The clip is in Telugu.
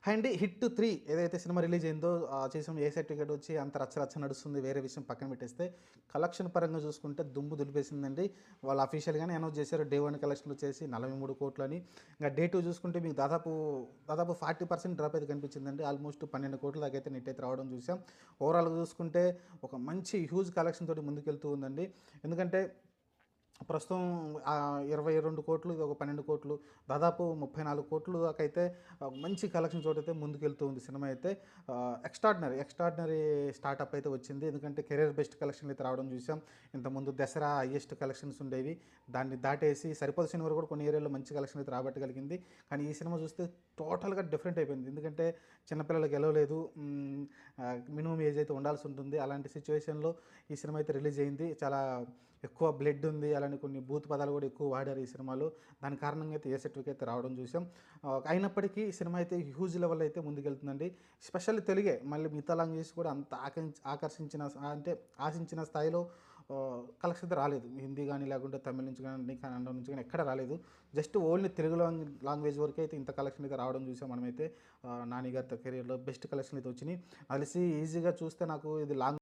అండ్ 'హిట్ 3' ఏదైతే సినిమా రిలీజ్ అయిందో చేసిన ఏ సర్టిఫికేట్ వచ్చి అంత రచ్చ రచ్చ నడుస్తుంది. వేరే విషయం పక్కన పెట్టేస్తే కలెక్షన్ పరంగా చూసుకుంటే దుమ్ము దులిపేసిందండి. వాళ్ళు అఫీషియల్‌గానే అనౌన్స్ చేశారు. డే 1 కలెక్షన్‌లు వచ్చేసి 43,00,00,000 అని. ఇంక డే 2 చూసుకుంటే మీకు దాదాపు 40% డ్రాప్ అయితే కనిపించిందండి. ఆల్మోస్ట్ 12,00,00,000 దాకా అయితే నెట్ అయితే రావడం చూసాం. ఓవరాల్‌గా చూసుకుంటే ఒక మంచి హ్యూజ్ కలెక్షన్ తోటి ముందుకెళ్తూ ఉందండి. ఎందుకంటే ప్రస్తుతం 22,00,00,000 ఇది ఒక 12,00,00,000 దాదాపు 34,00,00,000 దాకా అయితే మంచి కలెక్షన్ చోటైతే ముందుకెళ్తూ ఉంది సినిమా అయితే. ఎక్స్ట్రాడినరీ స్టార్టప్ అయితే వచ్చింది. ఎందుకంటే కెరీర్ బెస్ట్ కలెక్షన్లు అయితే రావడం చూసాం. ఇంతకుముందు దసరా హైయెస్ట్ కలెక్షన్స్ ఉండేవి. దాన్ని దాటేసి సరిపోదు సినిమా కూడా కొన్ని ఏరియాలో మంచి కలెక్షన్ అయితే రాబట్టగలిగింది. కానీ ఈ సినిమా చూస్తే టోటల్‌గా డిఫరెంట్ అయిపోయింది. ఎందుకంటే చిన్నపిల్లలు గెలవలేదు. మినిమమ్ ఏజ్ అయితే ఉండాల్సి ఉంటుంది. అలాంటి సిచ్యువేషన్‌లో ఈ సినిమా అయితే రిలీజ్ అయింది. చాలా ఎక్కువ బ్లడ్ ఉంది. అలానే కొన్ని బూత్ పదాలు కూడా ఎక్కువ వాడారు ఈ సినిమాలో. దాని కారణంగా అయితే ఏ సర్టిఫికేట్ రావడం చూసాం. అయినప్పటికీ ఈ సినిమా అయితే హ్యూజ్ లెవెల్ అయితే ముందుకెళ్తుందండి. స్పెషల్లీ తెలుగే మళ్ళీ మిగతా లాంగ్వేజెస్ కూడా అంత ఆకర్షించిన అంటే ఆశించిన స్థాయిలో కలెక్షన్ అయితే రాలేదు. హిందీ కానీ లేకుంటే తమిళ్ నుంచి కానీ కన్నడ నుంచి కానీ ఎక్కడ రాలేదు. జస్ట్ ఓన్లీ తెలుగు లాంగ్వేజ్ వరకే అయితే ఇంత కలెక్షన్ అయితే రావడం చూసాం మనమైతే. నాని గారి కెరియర్‌లో బెస్ట్ కలెక్షన్ అయితే వచ్చినాయి. తెలిసి ఈజీగా చూస్తే నాకు ఇది లాంగ్